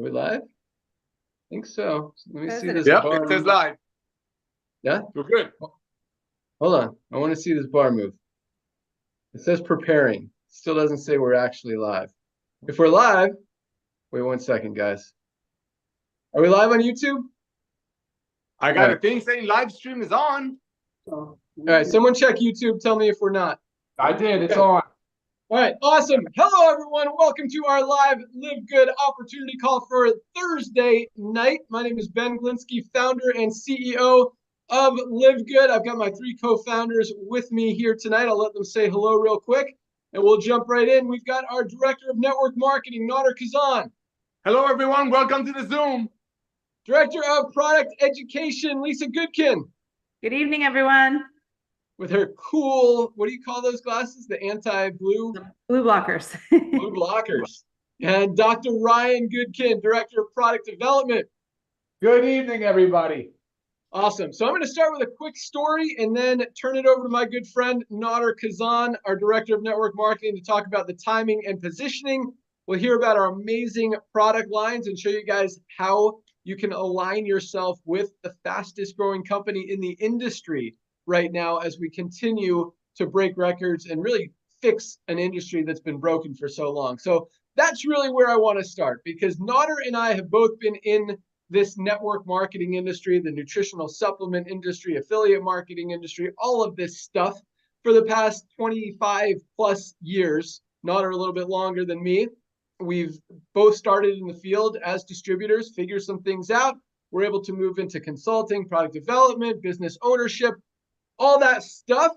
Are we live? I think so. Let me Says see it this is. Yep, bar it says move. live. Yeah? We're good. Hold on. I want to see this bar move. It says preparing. Still doesn't say we're actually live. If we're live, wait 1 second, guys. Are we live on YouTube? I got Right. a thing saying live stream is on. All right, someone check YouTube. Tell me if we're not. I did. It's Okay. on. All right, awesome. Hello, everyone. Welcome to our live Live Good opportunity call for Thursday night. My name is Ben Glinsky, founder and CEO of Live Good. I've got my three co-founders with me here tonight. I'll let them say hello real quick, and we'll jump right in. We've got our Director of Network Marketing, Nader Kazan. Hello, everyone. Welcome to the Zoom. Director of Product Education, Lisa Goodkin. Good evening, everyone. With her cool, what do you call those glasses? The anti-blue? Blue blockers. Blue blockers. And Dr. Ryan Goodkin, Director of Product Development. Good evening, everybody. Awesome. So I'm going to start with a quick story and then turn it over to my good friend, Nader Kazan, our Director of Network Marketing, to talk about the timing and positioning. We'll hear about our amazing product lines and show you guys how you can align yourself with the fastest growing company in the industry right now as we continue to break records and really fix an industry that's been broken for so long. So that's really where I want to start, because Nader and I have both been in this network marketing industry, the nutritional supplement industry, affiliate marketing industry, all of this stuff for the past 25 plus years. Nader a little bit longer than me. We've both started in the field as distributors, figure some things out. We're able to move into consulting, product development, business ownership, all that stuff.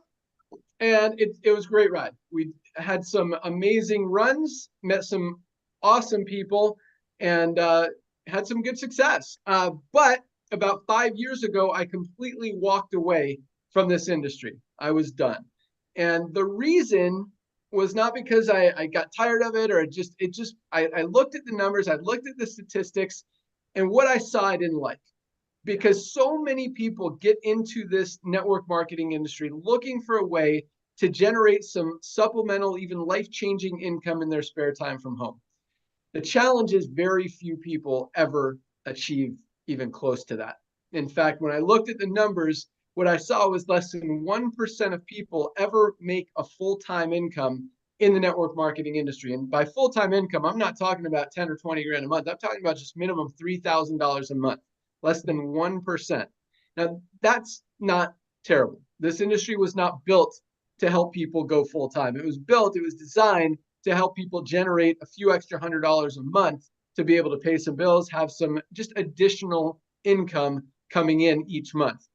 And it was a great ride. We had some amazing runs, met some awesome people, and had some good success. But about 5 years ago, I completely walked away from this industry. I was done. And the reason was not because I got tired of it, or I looked at the numbers, I looked at the statistics, and what I saw I didn't like. Because so many people get into this network marketing industry looking for a way to generate some supplemental, even life-changing income in their spare time from home. The challenge is very few people ever achieve even close to that. In fact, when I looked at the numbers, what I saw was less than 1% of people ever make a full-time income in the network marketing industry. And by full-time income, I'm not talking about 10 or 20 grand a month. I'm talking about just minimum $3,000 a month, less than 1%. Now, that's not terrible. This industry was not built to help people go full-time. It was designed to help people generate a few extra $100 a month to be able to pay some bills, have some just additional income coming in each month.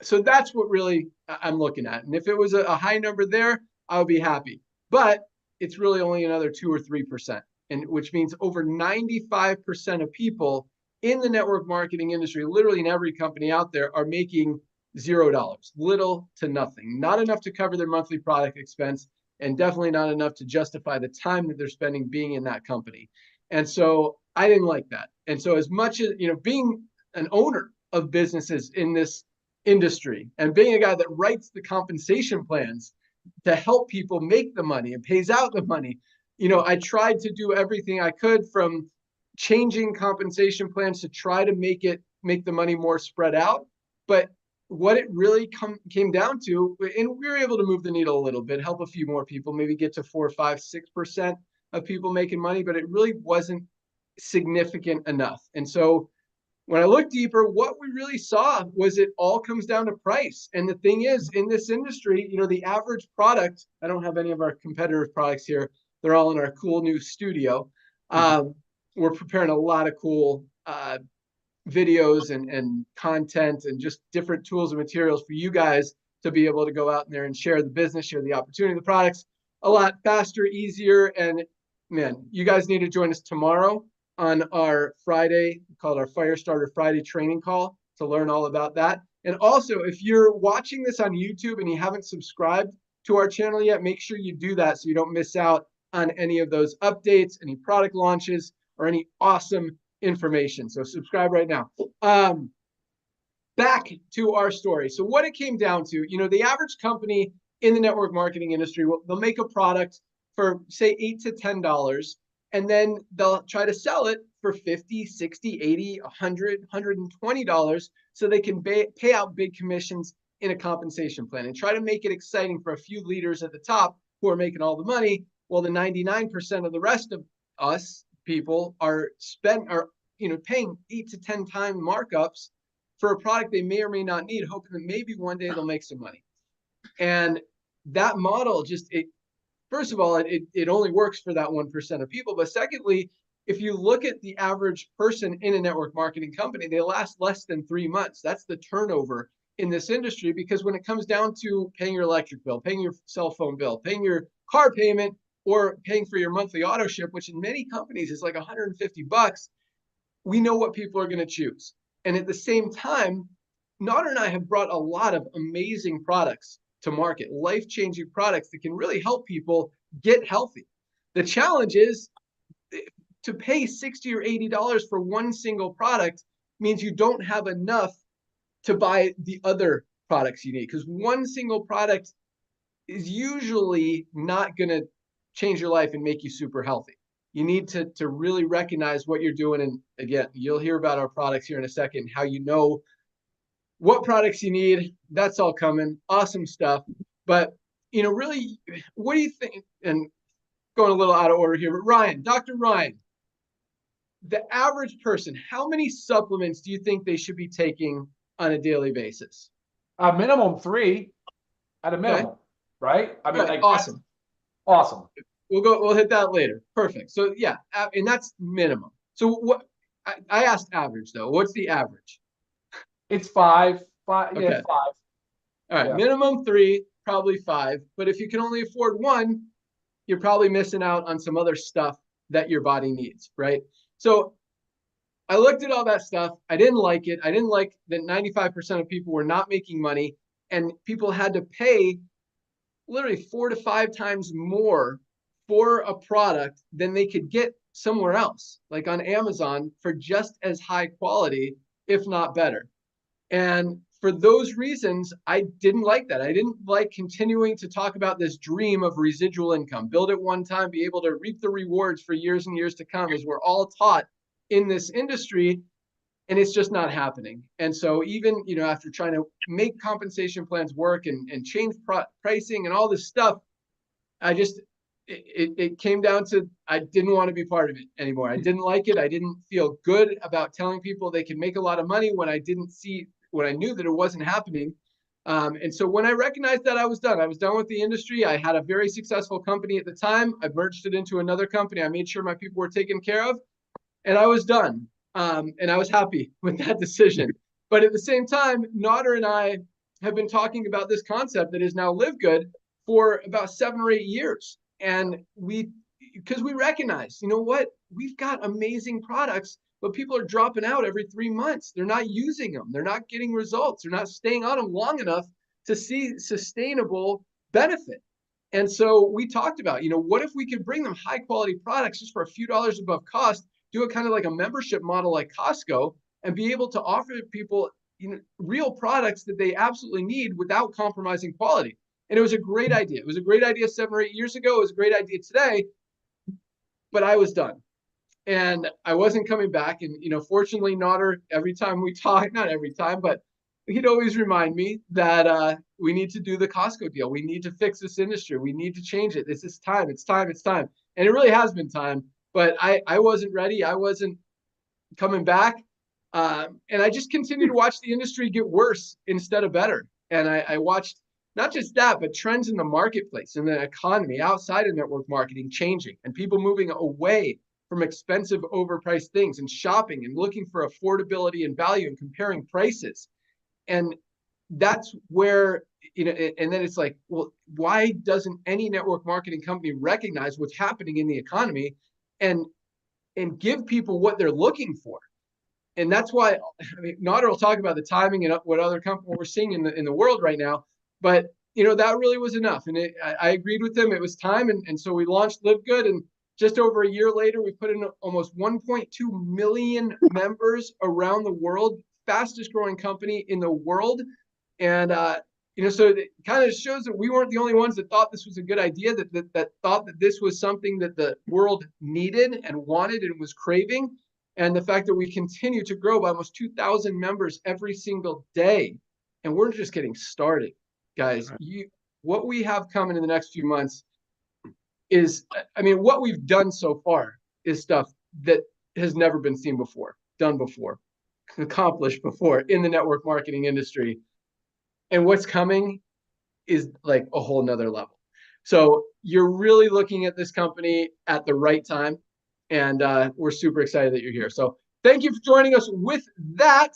So that's what really I'm looking at. And if it was a high number there, I would be happy. But it's really only another 2 or 3%, and which means over 95% of people in the network marketing industry, literally in every company out there, are making $0, little to nothing, not enough to cover their monthly product expense, and definitely not enough to justify the time that they're spending being in that company. And so I didn't like that. And so as much as, being an owner of businesses in this industry and being a guy that writes the compensation plans to help people make the money and pays out the money, I tried to do everything I could, from changing compensation plans to try to make the money more spread out. But what it really came down to, and we were able to move the needle a little bit, help a few more people, maybe get to 4, 5, 6% of people making money, but it really wasn't significant enough. And so when I looked deeper, what we really saw was it all comes down to price. And the thing is, in this industry, the average product, I don't have any of our competitive products here. They're all in our cool new studio. We're preparing a lot of cool videos and content and just different tools and materials for you guys to be able to go out there and share the business, share the opportunity, the products a lot faster, easier. And man, you guys need to join us tomorrow on our Friday, called our Firestarter Friday training call, to learn all about that. And also, if you're watching this on YouTube and you haven't subscribed to our channel yet, make sure you do that so you don't miss out on any of those updates, any product launches, or any awesome information. So subscribe right now. Back to our story. So what it came down to, the average company in the network marketing industry, they'll make a product for say $8 to $10, and then they'll try to sell it for 50, 60, 80, 100, $120 so they can pay out big commissions in a compensation plan and try to make it exciting for a few leaders at the top who are making all the money, while the 99% of the rest of us people are paying 8 to 10 times markups for a product they may or may not need, hoping that maybe one day they'll make some money. And that model first of all, it only works for that 1% of people. But secondly, if you look at the average person in a network marketing company, they last less than 3 months. That's the turnover in this industry, because when it comes down to paying your electric bill, paying your cell phone bill, paying your car payment, or paying for your monthly auto ship, which in many companies is like $150, we know what people are going to choose. And at the same time, Nader and I have brought a lot of amazing products to market, life-changing products that can really help people get healthy. The challenge is to pay $60 or $80 for one single product means you don't have enough to buy the other products you need, because one single product is usually not going to change your life and make you super healthy. You need to really recognize what you're doing. And again, you'll hear about our products here in a second, how you know what products you need. That's all coming. Awesome stuff. But, really, what do you think? And going a little out of order here, but Ryan, Dr. Ryan, the average person, how many supplements do you think they should be taking on a daily basis? A minimum 3 at a minimum, Okay. right? I mean, Right. like, Awesome. Awesome. We'll hit that later. Perfect. So yeah, and that's minimum. So what I asked average though. What's the average? It's 5. Okay. Yeah, 5. All right. Yeah. Minimum 3, probably 5. But if you can only afford 1, you're probably missing out on some other stuff that your body needs, right? So I looked at all that stuff. I didn't like it. I didn't like that 95% of people were not making money, and people had to pay literally 4 to 5 times more for a product than they could get somewhere else, like on Amazon, for just as high quality, if not better. And for those reasons, I didn't like that. I didn't like continuing to talk about this dream of residual income, build it one time, be able to reap the rewards for years and years to come, as we're all taught in this industry. And it's just not happening. And so even, after trying to make compensation plans work and change pricing and all this stuff, it came down to, I didn't want to be part of it anymore. I didn't like it. I didn't feel good about telling people they can make a lot of money when I knew that it wasn't happening. And so when I recognized that, I was done. I was done with the industry. I had a very successful company at the time. I merged it into another company. I made sure my people were taken care of, and I was done. And I was happy with that decision. But at the same time, Nader and I have been talking about this concept that is now LiveGood for about 7 or 8 years. And because we recognize, we've got amazing products, but people are dropping out every 3 months. They're not using them. They're not getting results. They're not staying on them long enough to see sustainable benefit. And so we talked about, what if we could bring them high quality products just for a few dollars above cost, do it kind of like a membership model like Costco, and be able to offer people real products that they absolutely need without compromising quality. And it was a great idea. It was a great idea 7 or 8 years ago. It was a great idea today, but I was done. And I wasn't coming back. And, fortunately, Nader, every time we talk, not every time, but he'd always remind me that we need to do the Costco deal. We need to fix this industry. We need to change it. This is time. It's time. It's time. And it really has been time. But I wasn't ready. I wasn't coming back. And I just continued to watch the industry get worse instead of better. And I watched not just that, but trends in the marketplace, in the economy, outside of network marketing changing, and people moving away from expensive, overpriced things and shopping and looking for affordability and value and comparing prices. And that's where, and then it's like, well, why doesn't any network marketing company recognize what's happening in the economy and give people what they're looking for? And that's why, Nader will talk about the timing and what we're seeing in the world right now. But, that really was enough. And I agreed with him. It was time. And so we launched LiveGood. And just over a year later, we put in almost 1.2 million members around the world, fastest growing company in the world. And so it kind of shows that we weren't the only ones that thought this was a good idea, that thought that this was something that the world needed and wanted and was craving. And the fact that we continue to grow by almost 2,000 members every single day. And we're just getting started, guys. What we have coming in the next few months is, what we've done so far is stuff that has never been seen before, done before, accomplished before in the network marketing industry. And what's coming is like a whole nother level. So you're really looking at this company at the right time. And we're super excited that you're here. So thank you for joining us. With that,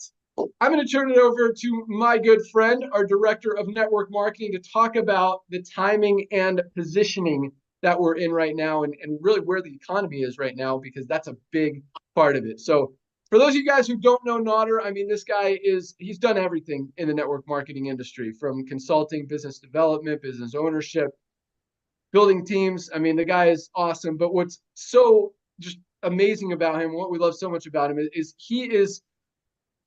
I'm going to turn it over to my good friend, our director of network marketing, to talk about the timing and positioning that we're in right now, and really where the economy is right now, because that's a big part of it. So for those of you guys who don't know Nader, this guy he's done everything in the network marketing industry, from consulting, business development, business ownership, building teams. The guy is awesome. But what's so just amazing about him, what we love so much about him, is he is,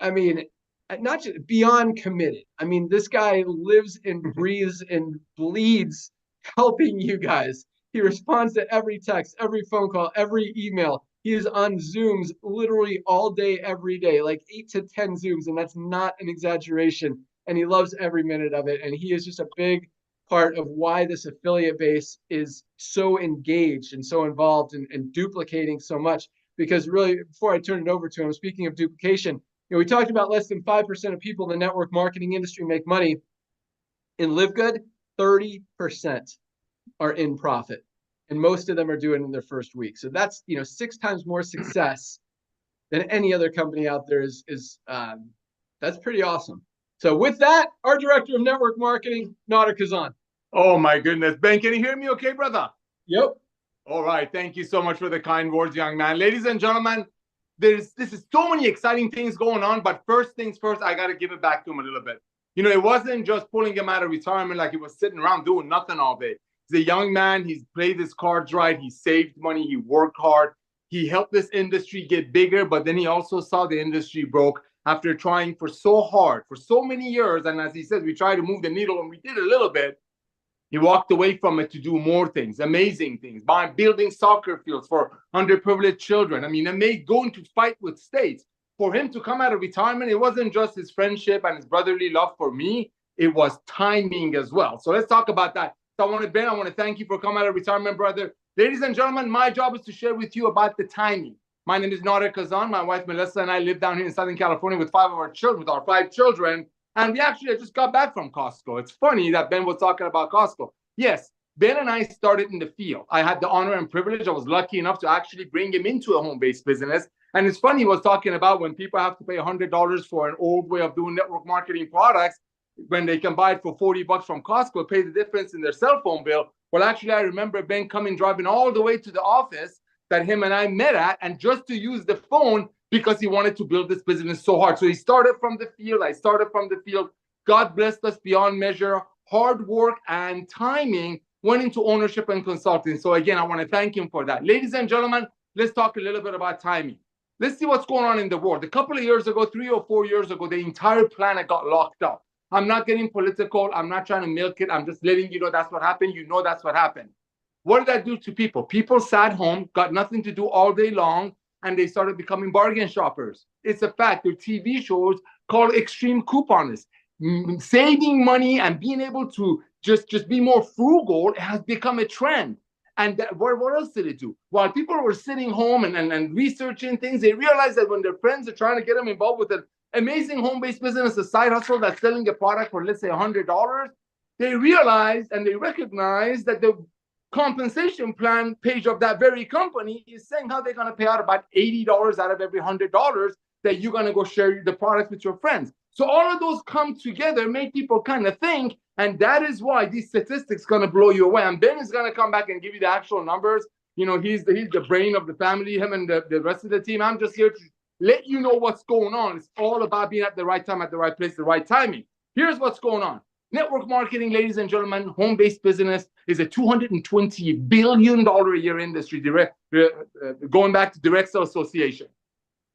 not just beyond committed. This guy lives and breathes and bleeds helping you guys. He responds to every text, every phone call, every email. He is on Zooms literally all day, every day, like 8 to 10 Zooms, and that's not an exaggeration. And he loves every minute of it. And he is just a big part of why this affiliate base is so engaged and so involved and duplicating so much. Because really, before I turn it over to him, speaking of duplication, we talked about less than 5% of people in the network marketing industry make money. In LiveGood, 30% are in profit, and most of them are doing it in their first week. So that's 6 times more success than any other company out there. That's pretty awesome. So with that, our director of network marketing, Nader Kazan. Oh my goodness, Ben, can you hear me okay, brother? Yep. All right, thank you so much for the kind words, young man. Ladies and gentlemen, this is so many exciting things going on, but first things first, I got to give it back to him a little bit. It wasn't just pulling him out of retirement like he was sitting around doing nothing all day. He's a young man. He's played his cards right. He saved money. He worked hard. He helped this industry get bigger, but then he also saw the industry broke after trying for so hard for so many years. And as he says, we tried to move the needle, and we did a little bit. He walked away from it to do more things, amazing things, by building soccer fields for underprivileged children. Going to fight with states. For him to come out of retirement, it wasn't just his friendship and his brotherly love for me. It was timing as well. So let's talk about that. So I want to thank you for coming out of retirement, brother. Ladies and gentlemen, my job is to share with you about the timing. My name is Nader Kazan. My wife, Melissa, and I live down here in Southern California with 5 of our children, with our 5 children. And we actually just got back from Costco. It's funny that Ben was talking about Costco. Yes, Ben and I started in the field. I had the honor and privilege. I was lucky enough to actually bring him into a home-based business. And it's funny, he was talking about when people have to pay $100 for an old way of doing network marketing products, when they can buy it for $40 from Costco, pay the difference in their cell phone bill. Well, actually, I remember Ben driving all the way to the office that him and I met at, and just to use the phone, because he wanted to build this business so hard. So he started from the field. I started from the field. God blessed us beyond measure. Hard work and timing went into ownership and consulting. So again, I want to thank him for that. Ladies and gentlemen, let's talk a little bit about timing. Let's see what's going on in the world. A couple of years ago, 3 or 4 years ago, the entire planet got locked up. I'm not getting political. I'm not trying to milk it. I'm just letting you know that's what happened. That's what happened. What did that do to people? People sat home, got nothing to do all day long, and they started becoming bargain shoppers. It's a fact. There are TV shows called extreme couponists. Saving money and being able to just be more frugal has become a trend. And what else did it do? While people were sitting home and researching things, they realized that when their friends are trying to get them involved with an amazing home-based business, a side hustle that's selling a product for, let's say, $100, they realized and they recognize that the compensation plan page of that very company is saying how they're going to pay out about $80 out of every $100 that you're going to go share the product with your friends. So all of those come together, make people kind of think, and that is why these statistics going to blow you away. And Ben is going to come back and give you the actual numbers. He's the brain of the family, him and the rest of the team. I'm just here to let you know what's going on. It's all about being at the right time, at the right place, the right timing. Here's what's going on. Network marketing, ladies and gentlemen, home-based business is a $220 billion a year industry, going back to Direct Sales Association.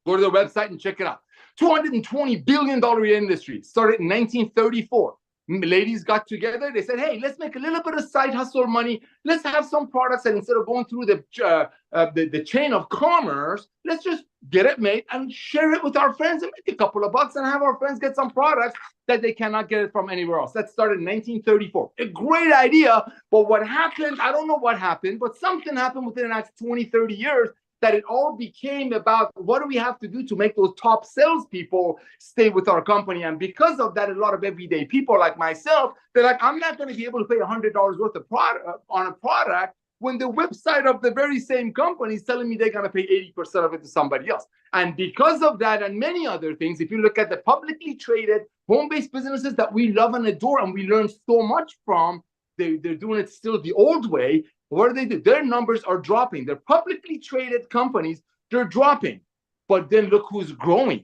Go to the website and check it out. $220 billion industry. Started in 1934. ladies got together. They said, hey, let's make a little bit of side hustle money. Let's have some products that instead of going through the chain of commerce, let's just get it made and share it with our friends and make a couple of bucks and have our friends get some products that they cannot get it from anywhere else. That started in 1934. A great idea, but what happened, I don't know what happened, but something happened within the next 20, 30 years that it all became about what do we have to do to make those top salespeople stay with our company. And because of that, a lot of everyday people like myself, they're like, I'm not going to be able to pay $100 worth of product on a product when the website of the very same company is telling me they're going to pay 80% of it to somebody else. And because of that and many other things, if you look at the publicly traded home-based businesses that we love and adore and we learn so much from, they're doing it still the old way. What do? Their numbers are dropping. They're publicly traded companies. They're dropping. But then look who's growing.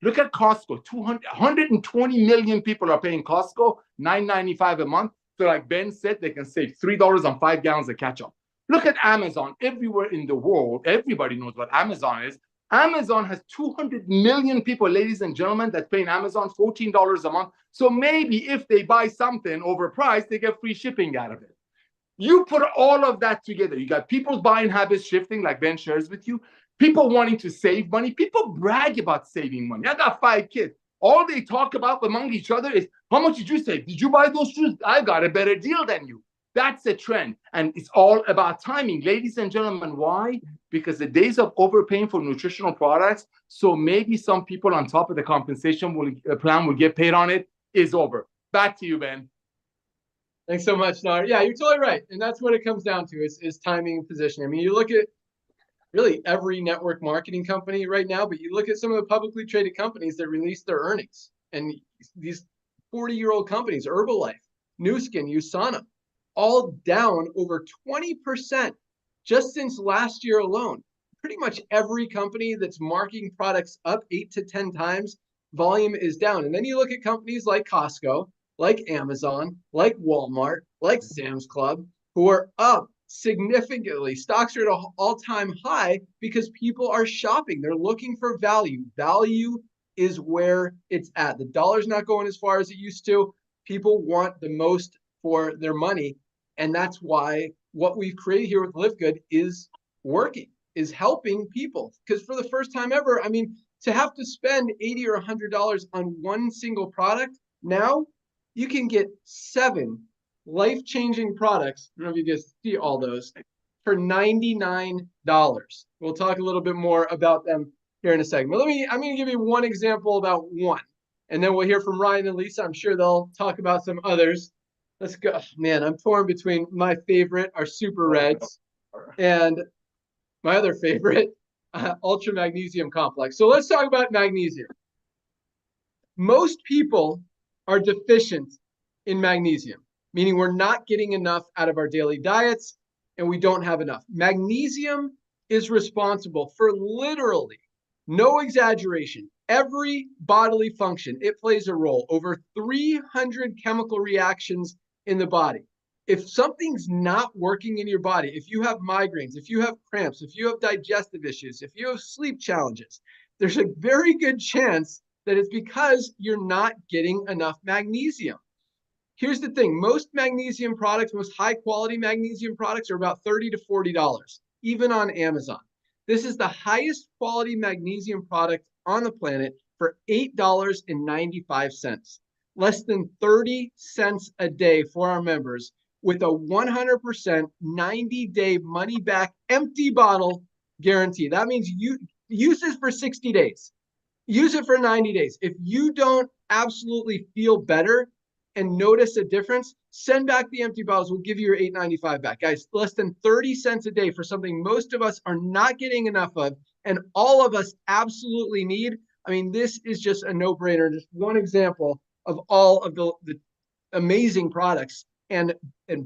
Look at Costco. 120 million people are paying Costco $9.95 a month. So like Ben said, they can save $3 on 5 gallons of ketchup. Look at Amazon. Everywhere in the world, everybody knows what Amazon is. Amazon has 200 million people, ladies and gentlemen, that's paying Amazon $14 a month. So maybe if they buy something overpriced, they get free shipping out of it. You put all of that together. You got people's buying habits shifting, like Ben shares with you. People wanting to save money. People brag about saving money. I got 5 kids. All they talk about among each other is, how much did you save? Did you buy those shoes? I got a better deal than you. That's a trend. And it's all about timing. Ladies and gentlemen, why? Because the days of overpaying for nutritional products, so maybe some people on top of the compensation plan will get paid on it, is over. Back to you, Ben. Thanks so much, Nar. Yeah, you're totally right. And that's what it comes down to is timing and positioning. I mean, you look at really every network marketing company right now, but you look at some of the publicly traded companies that release their earnings. And these 40-year-old companies, Herbalife, Nu Skin, USANA, all down over 20% just since last year alone. Pretty much every company that's marking products up 8 to 10 times, volume is down. And then you look at companies like Costco, like Amazon, like Walmart, like Sam's Club, who are up significantly. Stocks are at an all-time high because people are shopping. They're looking for value. Value is where it's at. The dollar's not going as far as it used to. People want the most for their money. And that's why what we've created here with LiveGood is working, is helping people. Because for the first time ever, I mean, to have to spend $80 or $100 on one single product, now you can get 7 life-changing products. I don't know if you guys see all those for $99. We'll talk a little bit more about them here in a second. But I'm going to give you one example about one, and then we'll hear from Ryan and Lisa. I'm sure they'll talk about some others. Let's go. Man, I'm torn between my favorite, our Super Reds, and my other favorite, Ultra Magnesium Complex. So let's talk about magnesium. Most people are deficient in magnesium, meaning we're not getting enough out of our daily diets and we don't have enough. Magnesium is responsible for literally, no exaggeration, every bodily function. It plays a role. Over 300 chemical reactions in the body. If something's not working in your body, if you have migraines, if you have cramps, if you have digestive issues, if you have sleep challenges, there's a very good chance that it's because you're not getting enough magnesium. Here's the thing. Most magnesium products, most high quality magnesium products are about $30 to $40, even on Amazon. This is the highest quality magnesium product on the planet for $8.95, less than 30 cents a day for our members, with a 100% 90-day money-back empty bottle guarantee. That means you use this for 60 days. Use it for 90 days. If you don't absolutely feel better and notice a difference, send back the empty bottles. We'll give you your $8.95 back. Guys, less than 30 cents a day for something most of us are not getting enough of and all of us absolutely need. I mean, this is just a no-brainer. Just one example of all of the amazing products and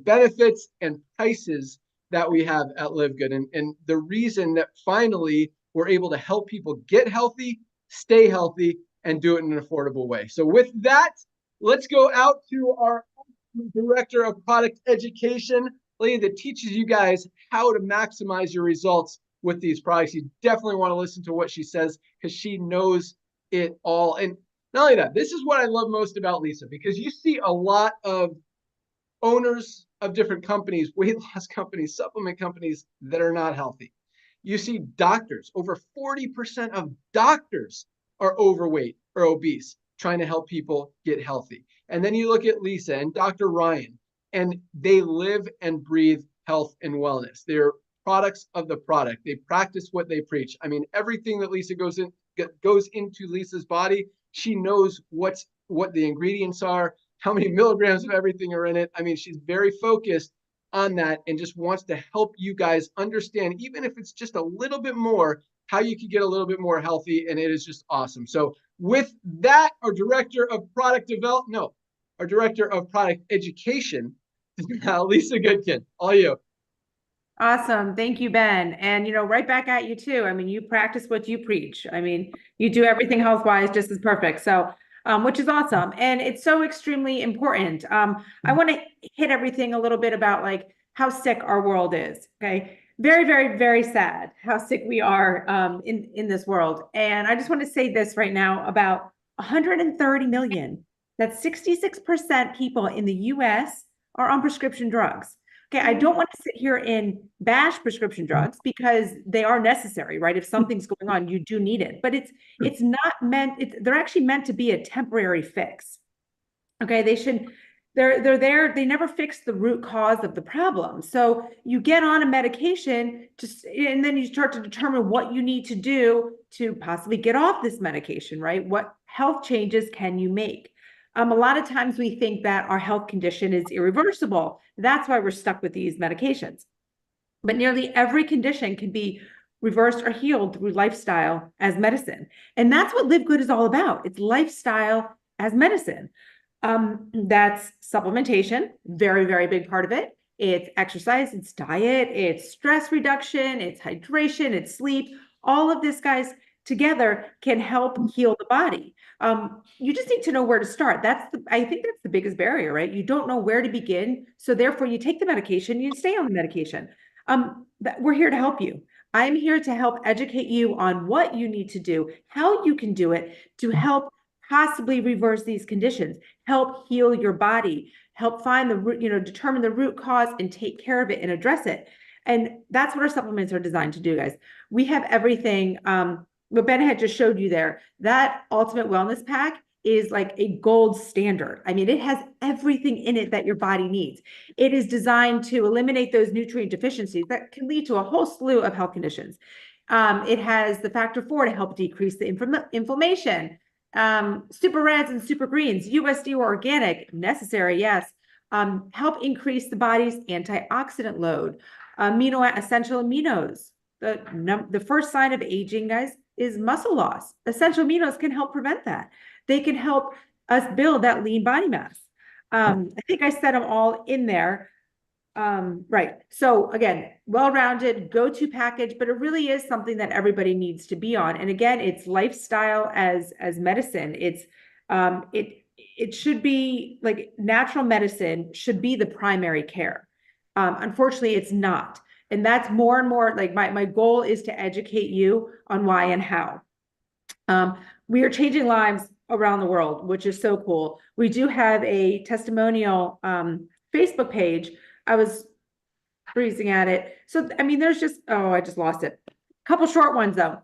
benefits and prices that we have at LiveGood. And the reason that finally we're able to help people get healthy, stay healthy, and do it in an affordable way. So with that, let's go out to our Director of Product Education, lady that teaches you guys how to maximize your results with these products. You definitely want to listen to what she says because she knows it all. And Not only that, this is what I love most about Lisa, because you see a lot of owners of different companies, weight loss companies, supplement companies that are not healthy. You see doctors, over 40% of doctors are overweight or obese, trying to help people get healthy. And then you look at Lisa and Dr. Ryan, and they live and breathe health and wellness. They're products of the product. They practice what they preach. I mean, everything that Lisa goes into Lisa's body, she knows what the ingredients are, how many milligrams of everything are in it. I mean, she's very focused on that and just wants to help you guys understand, even if it's just a little bit more, how you can get a little bit more healthy. And it is just awesome. So with that, our director of product our director of product education, Lisa Goodkin, all you. Awesome. Thank you, Ben. And, right back at you too. I mean, you practice what you preach. I mean, you do everything health-wise just as perfect. So, which is awesome. And it's so extremely important. I want to hit everything a little bit about like how sick our world is. Okay. Very, very, very sad how sick we are in this world. And I just want to say this right now about 130 million, that's 66% people in the US are on prescription drugs. Okay, I don't want to sit here and bash prescription drugs because they are necessary, right? If something's going on, you do need it, but it's not meant. They're actually meant to be a temporary fix. Okay, they're there. They never fix the root cause of the problem. So you get on a medication, and then you start to determine what you need to do to possibly get off this medication, right? What health changes can you make? A lot of times we think that our health condition is irreversible. That's why we're stuck with these medications. But nearly every condition can be reversed or healed through lifestyle as medicine. And that's what Live Good is all about. It's lifestyle as medicine. That's supplementation, very, very big part of it. It's exercise, it's diet, it's stress reduction, it's hydration, it's sleep. All of this, guys, together can help heal the body. You just need to know where to start. I think that's the biggest barrier, right? You don't know where to begin. So therefore you take the medication, you stay on the medication. We're here to help you. I'm here to help educate you on what you need to do, how you can do it to help possibly reverse these conditions, help heal your body, help find the root, determine the root cause and take care of it and address it. And that's what our supplements are designed to do, guys. We have everything. What Ben had just showed you there, that Ultimate Wellness Pack is like a gold standard. I mean, it has everything in it that your body needs. It is designed to eliminate those nutrient deficiencies that can lead to a whole slew of health conditions. It has the factor 4 to help decrease the inflammation. Super reds and super greens, USD or organic, necessary, yes. Help increase the body's antioxidant load. Essential aminos. The first sign of aging, guys, is muscle loss. Essential aminos can help prevent that. They can help us build that lean body mass. I think I said them all in there. Right. So again, well-rounded go-to package, but it really is something that everybody needs to be on. And again, it's lifestyle as medicine. It should be like natural medicine should be the primary care. Unfortunately, it's not. And that's more and more like my goal is to educate you on why and how. We are changing lives around the world, which is so cool. We do have a testimonial Facebook page. I was freezing at it. So, I mean, there's just, I just lost it. A couple short ones though.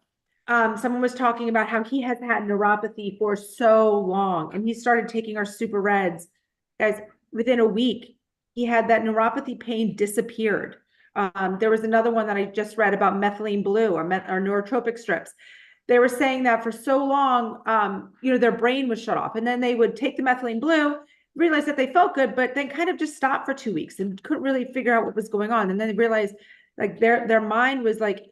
Someone was talking about how he has had neuropathy for so long and he started taking our super reds. Guys, within a week, he had that neuropathy pain disappeared. There was another one that I just read about methylene blue or neurotropic strips. They were saying that for so long, their brain was shut off and then they would take the methylene blue, realize that they felt good, but then kind of just stopped for 2 weeks and couldn't really figure out what was going on. And then they realized like their mind was like,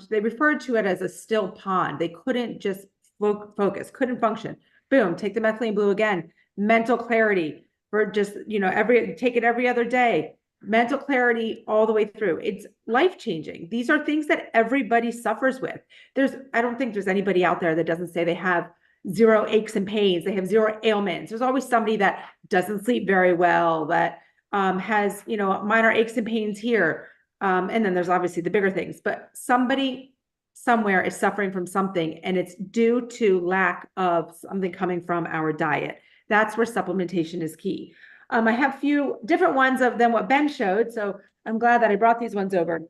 they referred to it as a still pond. They couldn't just focus, couldn't function. Boom, take the methylene blue again. Mental clarity for just, take it every other day. Mental clarity all the way through. It's life-changing. These are things that everybody suffers with. I don't think there's anybody out there that doesn't say they have zero aches and pains. They have zero ailments. There's always somebody that doesn't sleep very well, that has, minor aches and pains here. And then there's obviously the bigger things, but somebody somewhere is suffering from something, and it's due to lack of something coming from our diet. That's where supplementation is key. I have a few different ones than what Ben showed, so I'm glad that I brought these ones over.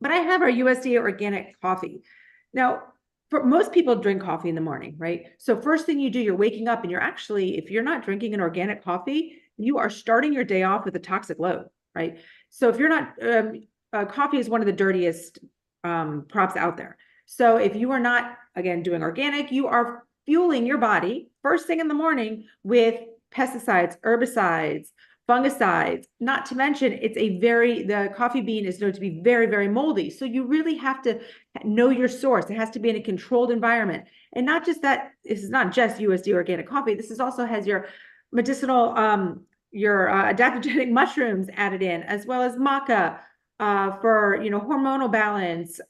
But I have our USDA organic coffee. Now, for most people drink coffee in the morning, right? So first thing you do, you're waking up and you're actually, if you're not drinking an organic coffee, you are starting your day off with a toxic load, right? So if you're not, coffee is one of the dirtiest crops out there. So if you are not, again, doing organic, you are fueling your body first thing in the morning with pesticides, herbicides, fungicides, not to mention the coffee bean is known to be very, very moldy. So you really have to know your source. It has to be in a controlled environment. And not just that, this is not just USD organic coffee. This also has your medicinal, your adaptogenic mushrooms added in, as well as maca for, hormonal balance,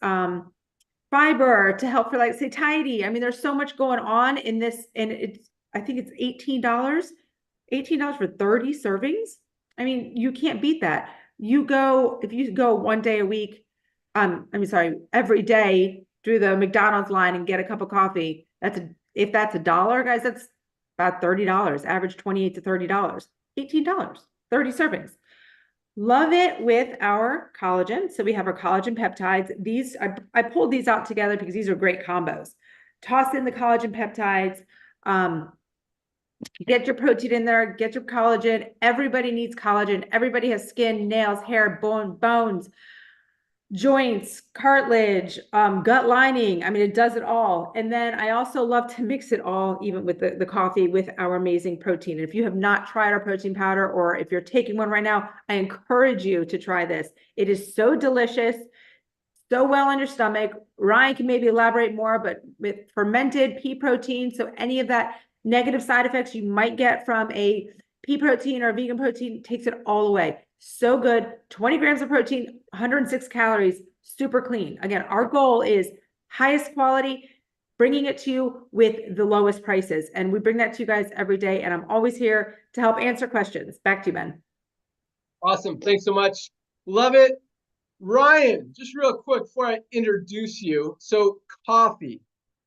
fiber to help for like satiety. I mean, there's so much going on in this, and I think it's $18 for 30 servings. I mean, you can't beat that. If you go one day a week, every day through the McDonald's line and get a cup of coffee, if that's $1, guys, that's about $30, average $28 to $30, $18, 30 servings. Love it with our collagen. So we have our collagen peptides. These, I pulled these out together because these are great combos. Toss in the collagen peptides, get your protein in there, get your collagen. Everybody needs collagen. Everybody has skin, nails, hair, bones, joints, cartilage, gut lining. I mean, it does it all. And then I also love to mix it all, even with the coffee, with our amazing protein. And if you have not tried our protein powder, or if you're taking one right now, I encourage you to try this. It is so delicious, so well on your stomach. Ryan can maybe elaborate more, but with fermented pea protein, so any of that negative side effects you might get from a pea protein or a vegan protein takes it all away. So good. 20 grams of protein, 106 calories, super clean. Again, our goal is highest quality, bringing it to you with the lowest prices. And we bring that to you guys every day. And I'm always here to help answer questions. Back to you, Ben. Awesome. Thanks so much. Love it. Ryan, just real quick before I introduce you. So coffee.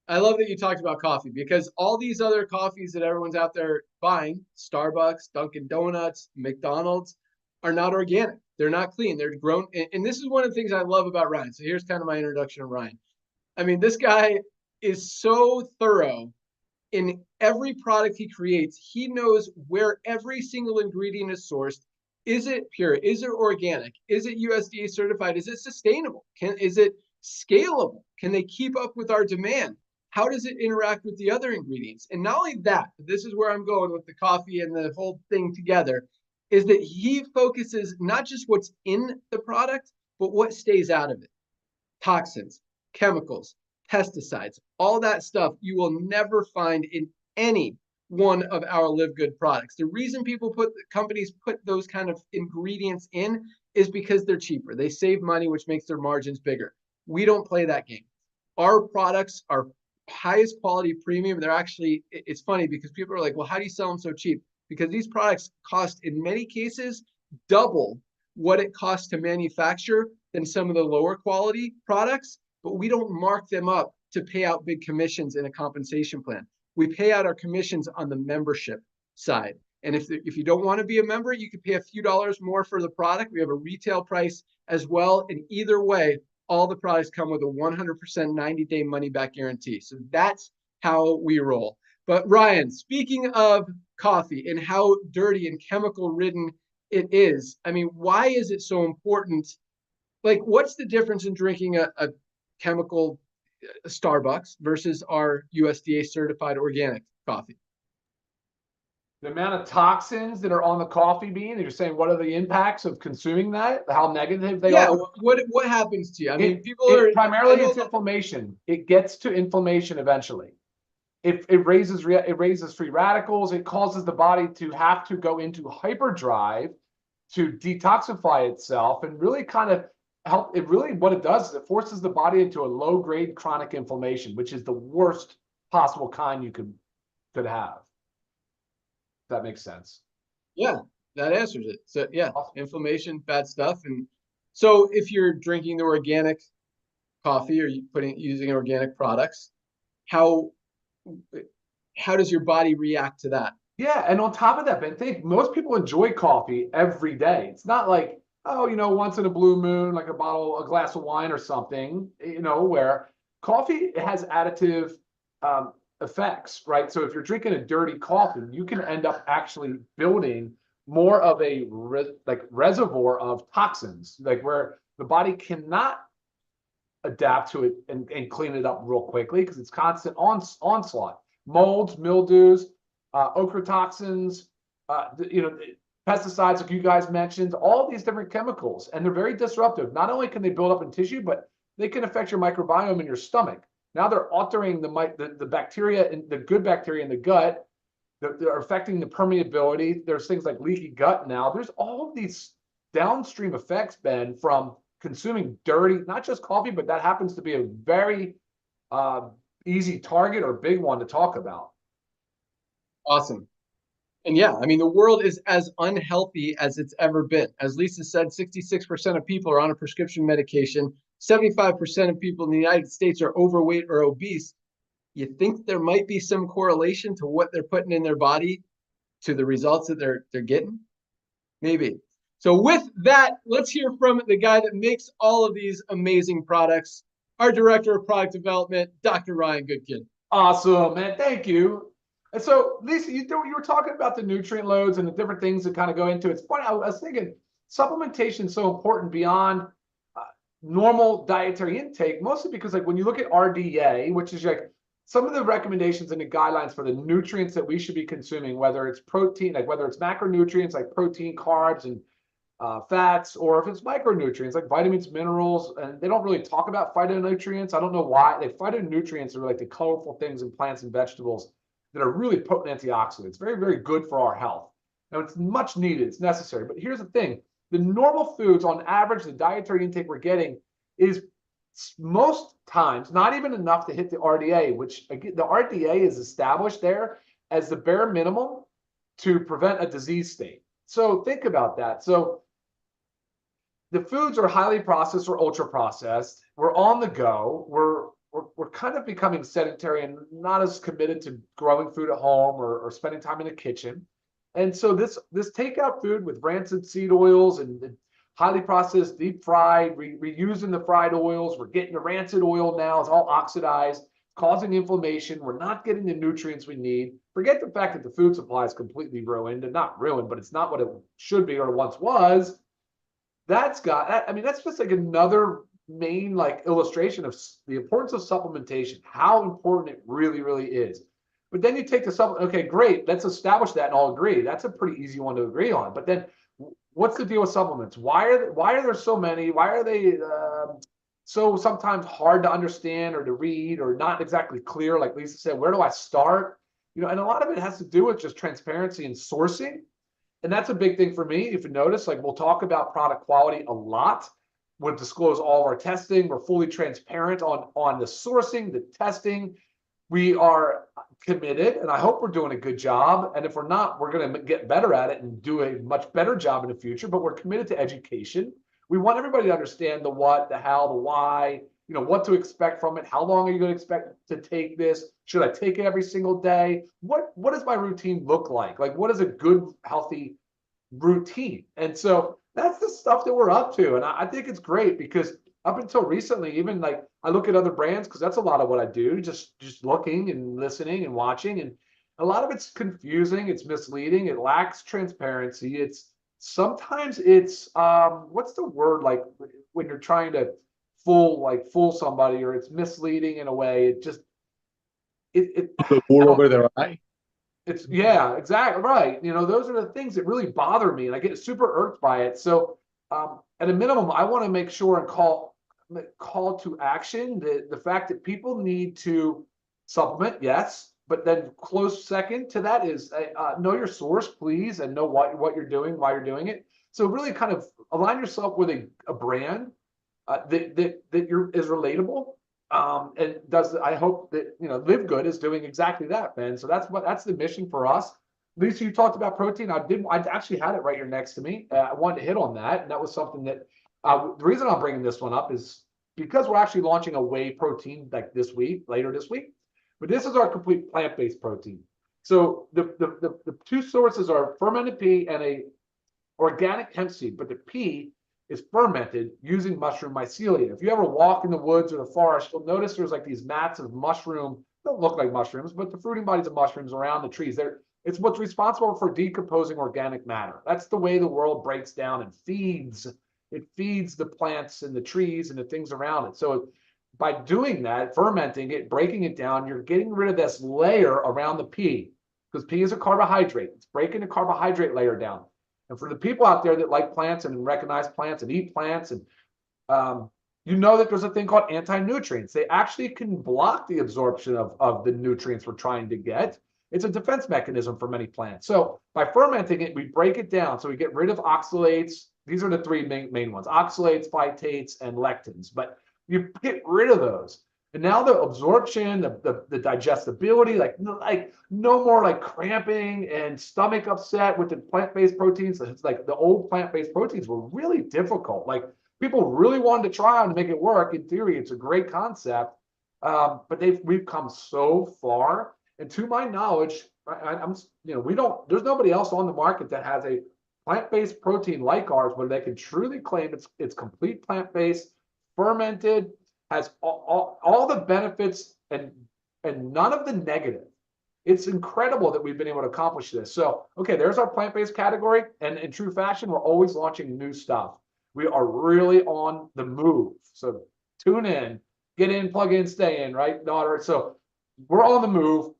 I love that you talked about coffee, because all these other coffees that everyone's out there buying, Starbucks, Dunkin' Donuts, McDonald's, are not organic. They're not clean. They're grown. And this is one of the things I love about Ryan. So here's kind of my introduction to Ryan. I mean, this guy is so thorough in every product he creates. He knows where every single ingredient is sourced. Is it pure? Is it organic? Is it USDA certified? Is it sustainable? Is it scalable? Can they keep up with our demand? How does it interact with the other ingredients? And not only that, this is where I'm going with the coffee and the whole thing together, is that he focuses not just what's in the product, but what stays out of it. Toxins, chemicals, pesticides, all that stuff you will never find in any one of our LiveGood products. The reason companies put those kind of ingredients in is because they're cheaper. They save money, which makes their margins bigger. We don't play that game. Our products are highest quality premium. They're actually, it's funny because people are like, well, how do you sell them so cheap? Because these products cost, in many cases, double what it costs to manufacture than some of the lower quality products, but we don't mark them up to pay out big commissions in a compensation plan. We pay out our commissions on the membership side. And if you don't want to be a member, you can pay a few dollars more for the product. We have a retail price as well. And either way, all the products come with a 100% 90-day money-back guarantee. So that's how we roll. But Ryan, speaking of coffee and how dirty and chemical-ridden it is, I mean, why is it so important? Like, what's the difference in drinking a chemical Starbucks versus our USDA certified organic coffee? The amount of toxins that are on the coffee bean, you're saying, what are the impacts of consuming that? How negative they are? What happens to you? I mean, people are primarily it's inflammation. It gets to inflammation eventually. It raises free radicals. It causes the body to have to go into hyperdrive to detoxify itself and really kind of help. What it does is it forces the body into a low-grade chronic inflammation, which is the worst possible kind you could have. That makes sense. Yeah, that answers it. So yeah, inflammation, bad stuff. And so if you're drinking the organic coffee or using organic products, how does your body react to that? Yeah, and on top of that, Ben, think most people enjoy coffee every day. It's not like, oh, once in a blue moon, like a glass of wine or something, where coffee has additive effects, right? So if you're drinking a dirty coffee, you can end up actually building more of a reservoir of toxins, like where the body cannot adapt to it and clean it up real quickly because it's constant onslaught. Molds, mildews, ochratoxins, pesticides, like you guys mentioned, all these different chemicals, and they're very disruptive. Not only can they build up in tissue, but they can affect your microbiome in your stomach. Now they're altering the bacteria and the good bacteria in the gut. They're affecting the permeability. There's things like leaky gut now. There's all of these downstream effects, Ben, from consuming dirty, not just coffee, but that happens to be a very easy target or big one to talk about. Awesome. And yeah, I mean, the world is as unhealthy as it's ever been. As Lisa said, 66% of people are on a prescription medication. 75% of people in the United States are overweight or obese. You think there might be some correlation to what they're putting in their body to the results that they're getting? Maybe. So with that, let's hear from the guy that makes all of these amazing products, our Director of Product Development, Dr. Ryan Goodkin. Awesome, man. Thank you. And so, Lisa, you were talking about the nutrient loads and the different things that kind of go into it. It's funny, I was thinking supplementation is so important beyond normal dietary intake, mostly because like when you look at RDA, which is like some of the recommendations and the guidelines for the nutrients that we should be consuming, whether it's protein, like whether it's macronutrients like protein, carbs, and fats, or if it's micronutrients like vitamins, minerals, and they don't really talk about phytonutrients. I don't know why. Like phytonutrients are like the colorful things in plants and vegetables that are really potent antioxidants. Very, very good for our health. Now it's much needed, it's necessary. But here's the thing. The normal foods on average, the dietary intake we're getting is most times not even enough to hit the RDA, which again, the RDA is established there as the bare minimum to prevent a disease state. So think about that. So the foods are highly processed or ultra processed. We're on the go. We're kind of becoming sedentary and not as committed to growing food at home or spending time in the kitchen. And so this takeout food with rancid seed oils and highly processed, deep fried, reusing the fried oils. We're getting the rancid oil now. It's all oxidized, causing inflammation. We're not getting the nutrients we need. Forget the fact that the food supply is completely ruined, and not ruined, but it's not what it should be or once was. That's just like another main like illustration of the importance of supplementation, how important it really, really is. But then you take the supplement, okay, great, let's establish that and all agree. That's a pretty easy one to agree on. But then what's the deal with supplements? Why are there so many? Why are they so sometimes hard to understand or to read or not exactly clear? Like Lisa said, where do I start? And a lot of it has to do with just transparency and sourcing. And that's a big thing for me. If you notice, like we'll talk about product quality a lot. We'll disclose all of our testing. We're fully transparent on the sourcing, the testing. We are committed, and I hope we're doing a good job. And if we're not, we're going to get better at it and do a much better job in the future. But we're committed to education. We want everybody to understand the what, the how, the why, what to expect from it. How long are you going to expect to take this? Should I take it every single day? What does my routine look like? Like, what is a good, healthy routine? And so that's the stuff that we're up to. And I think it's great because up until recently, even like I look at other brands, because that's a lot of what I do, just looking and listening and watching. And a lot of it's confusing, it's misleading, it lacks transparency. Sometimes it's what's the word, like when you're trying to fool somebody, or it's misleading in a way. The war over their eye. Yeah, exactly right. Those are the things that really bother me, and I get super irked by it. So at a minimum, I want to make sure and call to action the fact that people need to supplement, yes, but then close second to that is know your source, please, and know what you're doing, why you're doing it. So really kind of align yourself with a brand that is relatable. And I hope that LiveGood is doing exactly that, Ben. So that's the mission for us. Lisa, you talked about protein. I actually had it right here next to me. I wanted to hit on that, and that was something that the reason I'm bringing this one up is because we're actually launching a whey protein like later this week, but this is our complete plant-based protein. So the two sources are fermented pea and a organic hemp seed, but the pea is fermented using mushroom mycelia. If you ever walk in the woods or the forest, you'll notice there's like these mats of mushroom, don't look like mushrooms, but the fruiting bodies of mushrooms around the trees. It's what's responsible for decomposing organic matter. That's the way the world breaks down and feeds. It feeds the plants and the trees and the things around it. So by doing that, fermenting it, breaking it down, you're getting rid of this layer around the pea, because pea is a carbohydrate. It's breaking the carbohydrate layer down. And for the people out there that like plants and recognize plants and eat plants, and you know that there's a thing called anti-nutrients. They actually can block the absorption of the nutrients we're trying to get. It's a defense mechanism for many plants. So by fermenting it, we break it down. So we get rid of oxalates. These are the three main ones: oxalates, phytates, and lectins. But you get rid of those. And now the absorption, the digestibility, like no more like cramping and stomach upset with the plant-based proteins. It's like the old plant-based proteins were really difficult. Like people really wanted to try on to make it work. In theory, it's a great concept, but we've come so far. And to my knowledge, there's nobody else on the market that has a plant-based protein like ours, where they can truly claim it's complete plant-based, fermented, has all the benefits and none of the negative. It's incredible that we've been able to accomplish this. So, okay, there's our plant-based category. And in true fashion, we're always launching new stuff. We are really on the move. So tune in, get in, plug in, stay in, right, daughter? So we're on the move.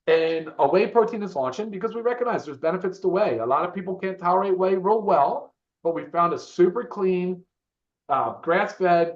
And a whey protein is launching because we recognize there's benefits to whey. A lot of people can't tolerate whey real well, but we found a super clean, grass-fed,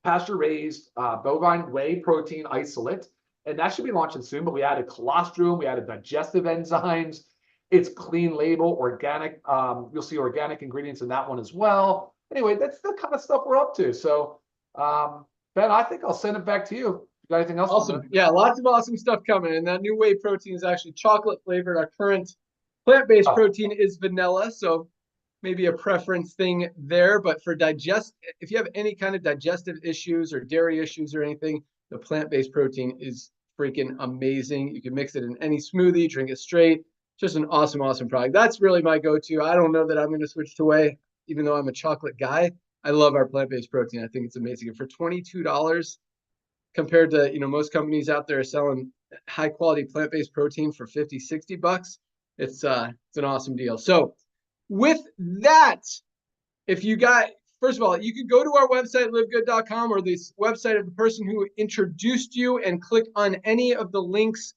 pasture-raised bovine whey protein isolate, and that should be launching soon. But we added colostrum, we added digestive enzymes. It's clean label, organic. You'll see organic ingredients in that one as well. Anyway, that's the kind of stuff we're up to. So, Ben, I think I'll send it back to you. You got anything else? Awesome. Yeah, lots of awesome stuff coming. And that new whey protein is actually chocolate flavored. Our current plant-based protein is vanilla, so maybe a preference thing there. But if you have any kind of digestive issues or dairy issues or anything, the plant-based protein is freaking amazing. You can mix it in any smoothie, drink it straight. Just an awesome, awesome product. That's really my go-to. I don't know that I'm going to switch to whey, even though I'm a chocolate guy. I love our plant-based protein. I think it's amazing. And for $22 compared to, most companies out there are selling high quality plant-based protein for $50, $60, it's an awesome deal. So with that, first of all, you can go to our website, livegood.com, or this website of the person who introduced you, and click on any of the links.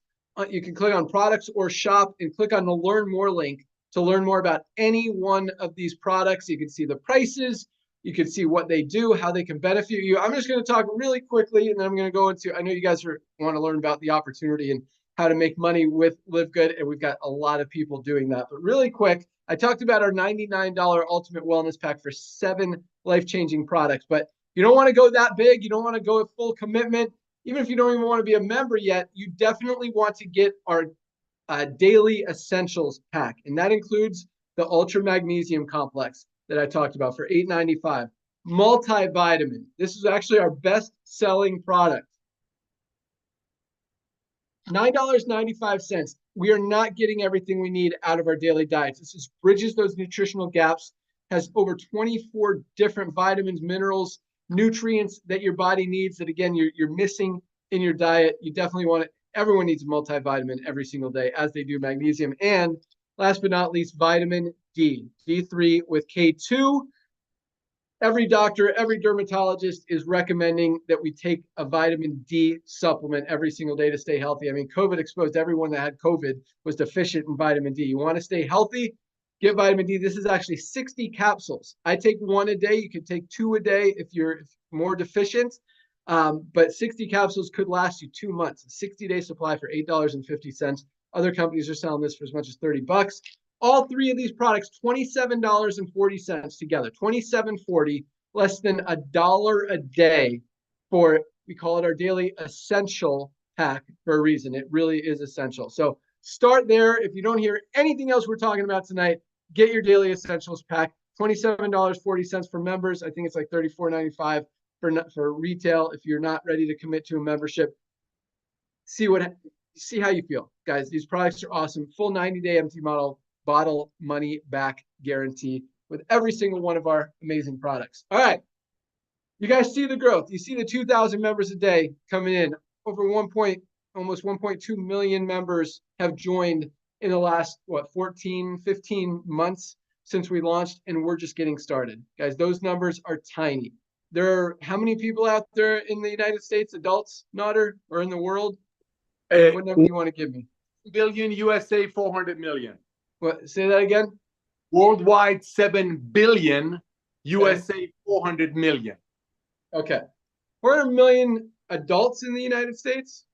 You can click on products or shop and click on the learn more link to learn more about any one of these products. You can see the prices. You can see what they do, how they can benefit you. I'm just going to talk really quickly, and then I'm going to go into, I know you guys want to learn about the opportunity and how to make money with LiveGood, and we've got a lot of people doing that. But really quick, I talked about our $99 Ultimate Wellness Pack for 7 life-changing products. But you don't want to go that big. You don't want to go with full commitment. Even if you don't even want to be a member yet, you definitely want to get our Daily Essentials Pack. And that includes the Ultra Magnesium Complex that I talked about for $8.95. Multivitamin. This is actually our best-selling product. $9.95. We are not getting everything we need out of our daily diets. This bridges those nutritional gaps, has over 24 different vitamins, minerals, nutrients that your body needs that, again, you're missing in your diet. You definitely want it. Everyone needs a multivitamin every single day, as they do magnesium. And last but not least, vitamin D, D3 with K2. Every doctor, every dermatologist is recommending that we take a vitamin D supplement every single day to stay healthy. I mean, COVID exposed everyone that had COVID was deficient in vitamin D. You want to stay healthy? Get vitamin D. This is actually 60 capsules. I take 1 a day. You can take 2 a day if you're more deficient. But 60 capsules could last you 2 months. A 60-day supply for $8.50. Other companies are selling this for as much as $30. All 3 of these products, $27.40 together. $27.40, less than $1 a day for, we call it our Daily Essential Pack for a reason. It really is essential. So start there. If you don't hear anything else we're talking about tonight, get your Daily Essentials Pack. $27.40 for members. I think it's like $34.95 for retail. If you're not ready to commit to a membership, see how you feel, guys. These products are awesome. Full 90-day empty bottle money back guarantee with every single one of our amazing products. All right, you guys see the growth. You see the 2,000 members a day coming in. Over almost 1.2 million members have joined in the last 14, 15 months since we launched, and we're just getting started, guys. Those numbers are tiny. There are how many people out there in the United States, adults, Nader, or in the world? What number do you want to give me? Billion, USA 400 million. What? Say that again. Worldwide 7 billion, USA 400 million. Okay. 400 million adults in the United States,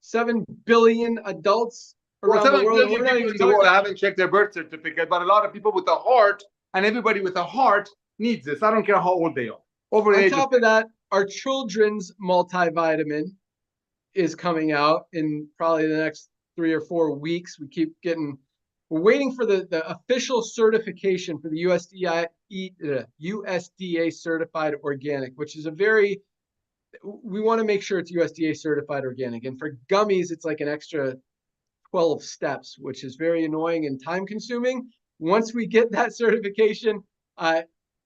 7 billion adults around the world. 7 billion people in the world haven't checked their birth certificate, but a lot of people with a heart, and everybody with a heart needs this. I don't care how old they are. On top of that, our children's multivitamin is coming out in probably the next 3 or 4 weeks. We're waiting for the official certification for the USDA certified organic, which is we want to make sure it's USDA certified organic. And for gummies, it's like an extra 12 steps, which is very annoying and time consuming. Once we get that certification,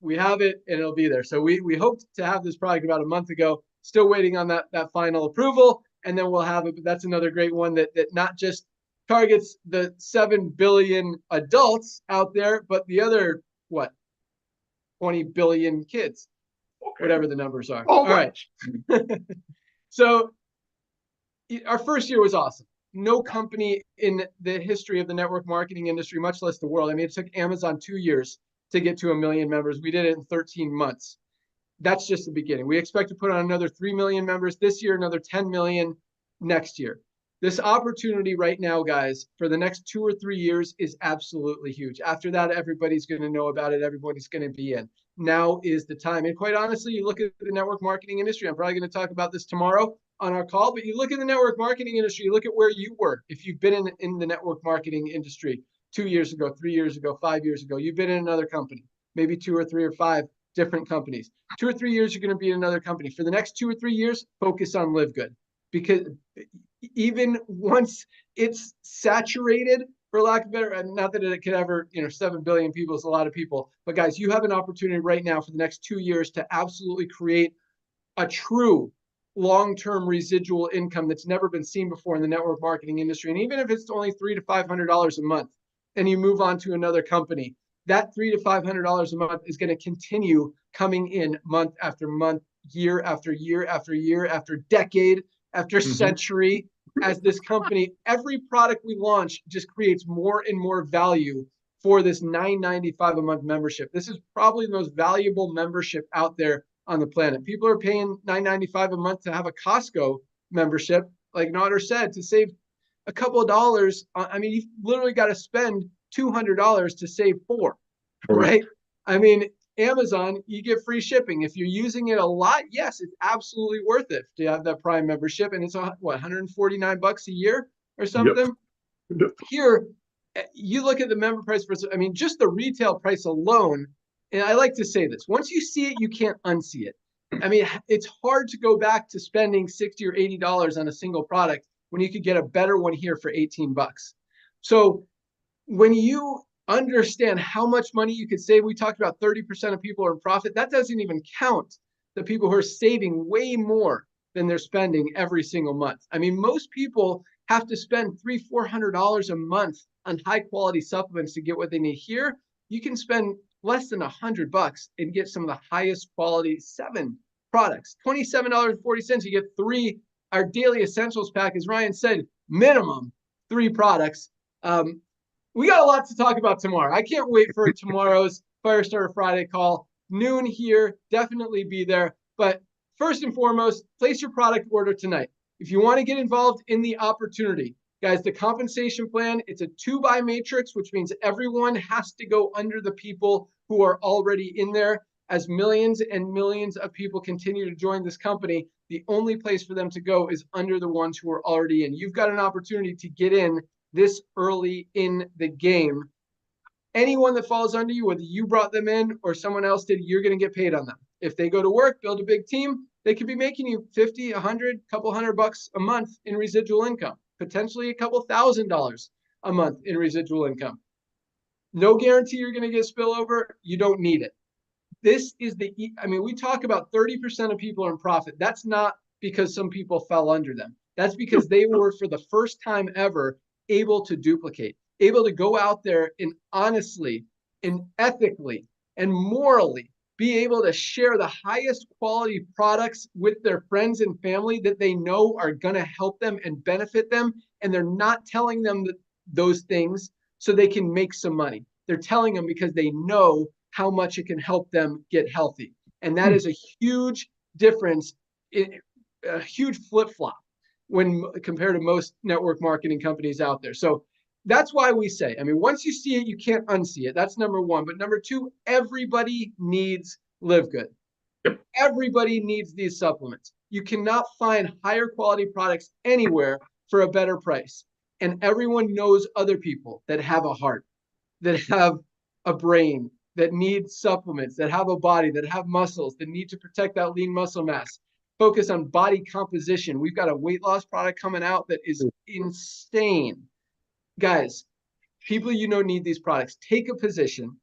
we have it and it'll be there. So we hoped to have this product about a month ago, still waiting on that final approval, and then we'll have it. But that's another great one that not just targets the 7 billion adults out there, but the other, 20 billion kids, whatever the numbers are. All right. So our first year was awesome. No company in the history of the network marketing industry, much less the world. I mean, it took Amazon 2 years to get to 1 million members. We did it in 13 months. That's just the beginning. We expect to put on another 3 million members this year, another 10 million next year. This opportunity right now, guys, for the next 2 or 3 years is absolutely huge. After that, everybody's going to know about it. Everybody's going to be in. Now is the time. And quite honestly, you look at the network marketing industry. I'm probably going to talk about this tomorrow on our call, but you look at the network marketing industry, you look at where you were. If you've been in the network marketing industry 2 years ago, 3 years ago, 5 years ago, you've been in another company, maybe 2 or 3 or 5 different companies. 2 or 3 years, you're going to be in another company. For the next 2 or 3 years, focus on LiveGood, because even once it's saturated, for lack of better, and not that it could ever, 7 billion people is a lot of people, but guys, you have an opportunity right now for the next 2 years to absolutely create a true long-term residual income that's never been seen before in the network marketing industry. And even if it's only $300 to $500 a month, and you move on to another company, that $300 to $500 a month is going to continue coming in month after month, year after year after year, after decade, after century, as this company, every product we launch just creates more and more value for this $9.95 a month membership. This is probably the most valuable membership out there on the planet. People are paying $9.95 a month to have a Costco membership, like Nader said, to save a couple of dollars. I mean, you've literally got to spend $200 to save $4, right? I mean, Amazon, you get free shipping. If you're using it a lot, yes, it's absolutely worth it to have that Prime membership. And it's $149 a year or something. Yep. Here, you look at the member price versus, I mean, just the retail price alone. And I like to say this, once you see it, you can't unsee it. I mean, it's hard to go back to spending $60 or $80 on a single product when you could get a better one here for $18. So when you understand how much money you could save, we talked about 30% of people are in profit. That doesn't even count the people who are saving way more than they're spending every single month. I mean, most people have to spend $300, $400 a month on high quality supplements to get what they need. Here, you can spend less than $100 and get some of the highest quality 7 products. $27.40, you get 3. Our daily essentials pack, as Ryan said, minimum 3 products. We got a lot to talk about tomorrow. I can't wait for tomorrow's Firestarter Friday call. Noon here, definitely be there. But first and foremost, place your product order tonight. If you want to get involved in the opportunity, guys, the compensation plan, it's a 2-by matrix, which means everyone has to go under the people who are already in there. As millions and millions of people continue to join this company, the only place for them to go is under the ones who are already in. You've got an opportunity to get in this early in the game. Anyone that falls under you, whether you brought them in or someone else did, you're going to get paid on them. If they go to work, build a big team, they could be making you 50, 100, couple $100 a month in residual income, potentially a couple $1,000s a month in residual income. No guarantee you're going to get spillover. You don't need it. This is I mean, we talk about 30% of people are in profit. That's not because some people fell under them. That's because they were, for the first time ever, able to duplicate, able to go out there and honestly and ethically and morally be able to share the highest quality products with their friends and family that they know are going to help them and benefit them. And they're not telling them those things so they can make some money. They're telling them because they know how much it can help them get healthy. And that is a huge difference, a huge flip-flop when compared to most network marketing companies out there. So that's why we say, I mean, once you see it, you can't unsee it. That's number one. But number two, everybody needs LiveGood. Yep. Everybody needs these supplements. You cannot find higher quality products anywhere for a better price. And everyone knows other people that have a heart, that have a brain, that need supplements, that have a body, that have muscles, that need to protect that lean muscle mass. Focus on body composition. We've got a weight loss product coming out that is insane. Guys, people you know need these products. Take a position.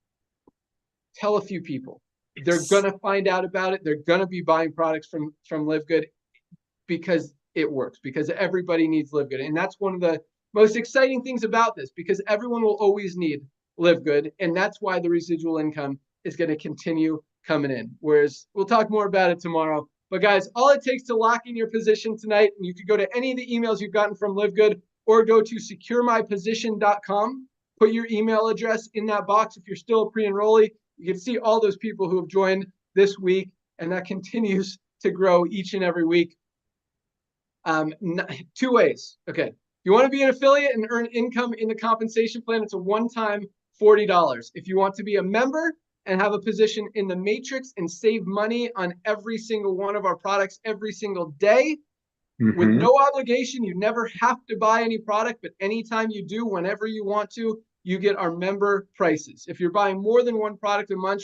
Tell a few people. They're going to find out about it. They're going to be buying products from LiveGood because it works, because everybody needs LiveGood. And that's one of the most exciting things about this, because everyone will always need LiveGood. And that's why the residual income is going to continue coming in. Whereas we'll talk more about it tomorrow. But guys, all it takes to lock in your position tonight, and you could go to any of the emails you've gotten from LiveGood or go to securemyposition.com, put your email address in that box. If you're still a pre-enrollee, you can see all those people who have joined this week, and that continues to grow each and every week. Two ways. Okay. If you want to be an affiliate and earn income in the compensation plan, it's a one-time $40. If you want to be a member and have a position in the matrix and save money on every single one of our products every single day, with no obligation, you never have to buy any product, but anytime you do, whenever you want to, you get our member prices. If you're buying more than one product a month,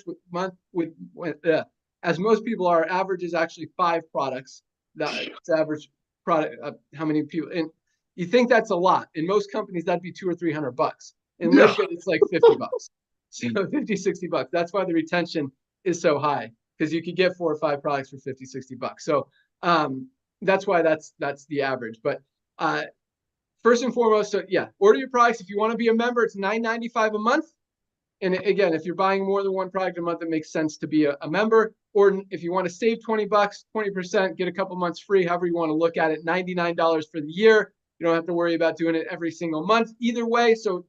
as most people are, average is actually 5 products. That's average product. How many people? And you think that's a lot. In most companies, that'd be $200 or $300. In LiveGood, it's like $50. So $50, $60. That's why the retention is so high, because you could get 4 or 5 products for $50, $60. So that's why that's the average. But first and foremost, so yeah, order your products. If you want to be a member, it's $9.95 a month. And again, if you're buying more than one product a month, it makes sense to be a member. Or if you want to save $20, 20%, get a couple months free, however you want to look at it, $99 for the year. You don't have to worry about doing it every single month either way. So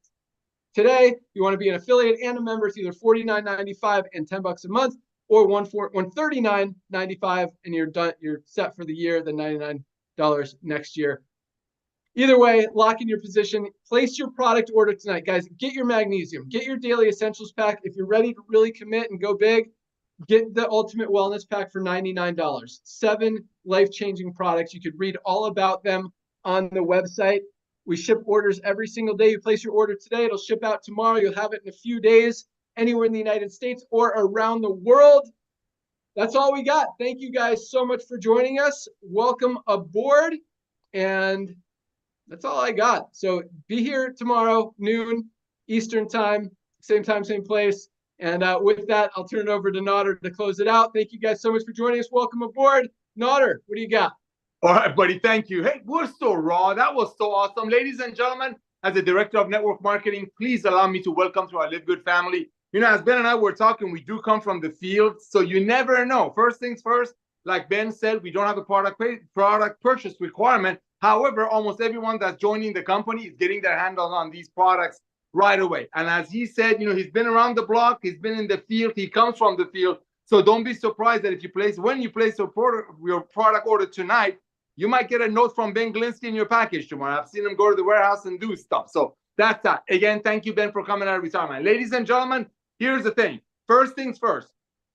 today, you want to be an affiliate and a member, it's either $49.95 and $10 a month, or $139.95 and you're done. You're set for the year, the $99 next year. Either way, lock in your position. Place your product order tonight, guys. Get your magnesium. Get your daily essentials pack. If you're ready to really commit and go big, get the ultimate wellness pack for $99. 7 life-changing products. You could read all about them on the website. We ship orders every single day. You place your order today, it'll ship out tomorrow. You'll have it in a few days, anywhere in the United States or around the world. That's all we got. Thank you guys so much for joining us. Welcome aboard. And that's all I got. So be here tomorrow, noon Eastern time, same place. And with that, I'll turn it over to Nader to close it out. Thank you guys so much for joining us. Welcome aboard. Nader, what do you got? All right, buddy. Thank you. Hey, we're so raw. That was so awesome. Ladies and gentlemen, as the director of network marketing, please allow me to welcome to our LiveGood family. You know, as Ben and I were talking, we do come from the field, so you never know. First things first, like Ben said, we don't have a product purchase requirement. However, almost everyone that's joining the company is getting their hands on these products right away. And as he said, you know, he's been around the block, he's been in the field, he comes from the field. So don't be surprised that when you place your product order tonight, you might get a note from Ben Glinsky in your package tomorrow. I've seen him go to the warehouse and do stuff. So that's that. Again, thank you, Ben, for coming out of retirement. Ladies and gentlemen, here's the thing. First things first.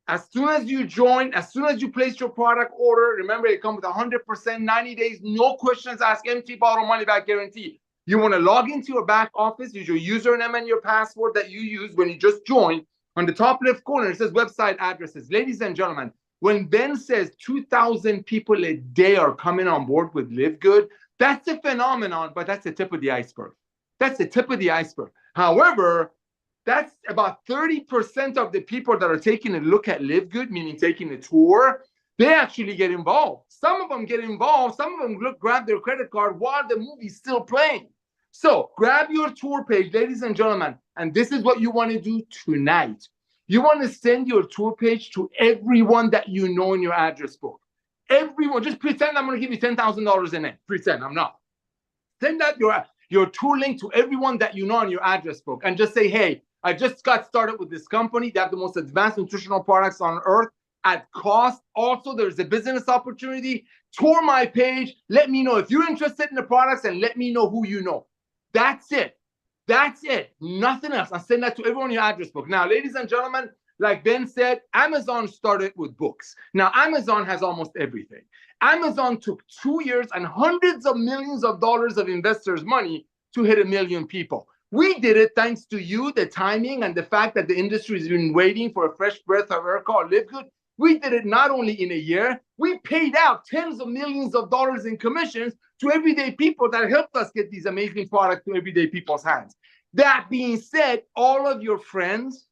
As soon as you join, as soon as you place your product order, remember it comes with 100%, 90 days, no questions asked, empty bottle money back guarantee. You want to log into your back office, use your username and your password that you use when you just join. On the top left corner, it says website addresses. Ladies and gentlemen, When Ben says 2,000 people a day are coming on board with LiveGood, that's a phenomenon, but that's the tip of the iceberg. That's the tip of the iceberg. However, that's about 30% of the people that are taking a look at LiveGood, meaning taking a tour, they actually get involved. Some of them get involved. Some of them grab their credit card while the movie's still playing. So grab your tour page, ladies and gentlemen, and this is what you want to do tonight. You want to send your tour page to everyone that you know in your address book. Everyone, just pretend I'm going to give you $10,000 in it. Pretend I'm not. Send out your tour link to everyone that you know on your address book and just say, hey, I just got started with this company. They have the most advanced nutritional products on earth at cost. Also, there's a business opportunity. Tour my page. Let me know if you're interested in the products and let me know who you know. That's it. That's it. Nothing else. I'll send that to everyone in your address book. Now, ladies and gentlemen, like Ben said, Amazon started with books. Now, Amazon has almost everything. Amazon took 2 years and hundreds of millions of dollars of investors' money to hit 1 million people. We did it thanks to you, the timing, and the fact that the industry has been waiting for a fresh breath of air called LiveGood. We did it not only in a year, we paid out tens of millions of dollars in commissions to everyday people that helped us get these amazing products to everyday people's hands. That being said, all of your friends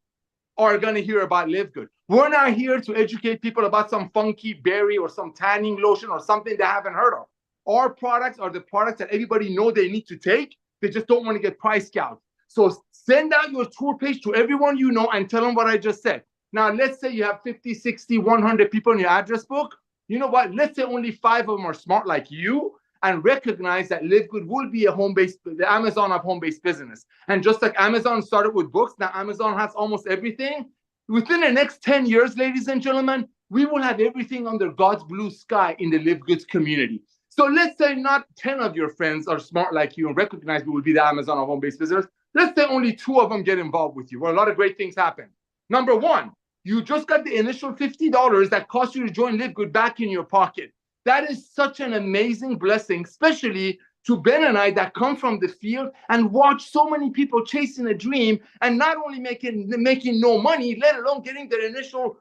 are going to hear about LiveGood. We're not here to educate people about some funky berry or some tanning lotion or something they haven't heard of. Our products are the products that everybody knows they need to take. They just don't want to get price gouged. So send out your tour page to everyone you know and tell them what I just said. Now, let's say you have 50, 60, 100 people in your address book. You know what? Let's say only 5 of them are smart like you and recognize that LiveGood will be a home-based, the Amazon of home-based business. And just like Amazon started with books, now Amazon has almost everything. Within the next 10 years, ladies and gentlemen, we will have everything under God's blue sky in the LiveGoods community. So let's say not 10 of your friends are smart like you and recognize we will be the Amazon of home-based business. Let's say only 2 of them get involved with you. Well, a lot of great things happen. Number 1, you just got the initial $50 that cost you to join LiveGood back in your pocket. That is such an amazing blessing, especially to Ben and I that come from the field and watch so many people chasing a dream and not only making no money, let alone getting their initial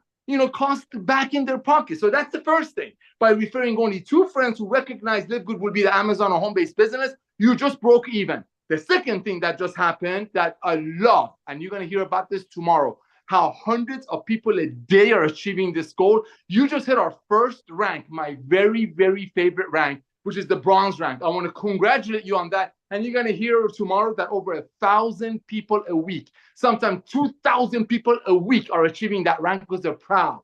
cost back in their pocket. So that's the first thing. By referring only 2 friends who recognize LiveGood will be the Amazon or home-based business, you just broke even. The second thing that just happened that I love, and you're going to hear about this tomorrow, how hundreds of people a day are achieving this goal. You just hit our first rank, my very, very favorite rank, which is the bronze rank. I want to congratulate you on that. And you're going to hear tomorrow that over 1,000 people a week, sometimes 2,000 people a week are achieving that rank because they're proud.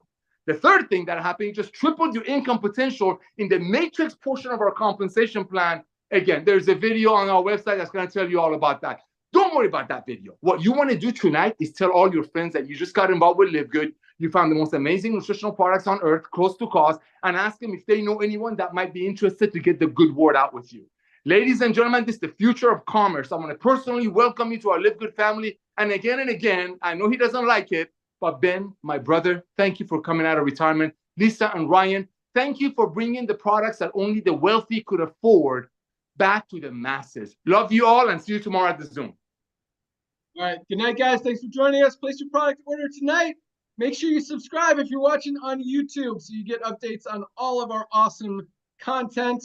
The third thing that happened, you just tripled your income potential in the matrix portion of our compensation plan. Again, there's a video on our website that's going to tell you all about that. Don't worry about that video. What you want to do tonight is tell all your friends that you just got involved with LiveGood. You found the most amazing nutritional products on earth, close to cost, and ask them if they know anyone that might be interested to get the good word out with you. Ladies and gentlemen, this is the future of commerce. I want to personally welcome you to our LiveGood family. And again, I know he doesn't like it, but Ben, my brother, thank you for coming out of retirement. Lisa and Ryan, thank you for bringing the products that only the wealthy could afford back to the masses. Love you all and see you tomorrow at the Zoom. All right. Good night, guys. Thanks for joining us. Place your product order tonight. Make sure you subscribe if you're watching on YouTube so you get updates on all of our awesome content.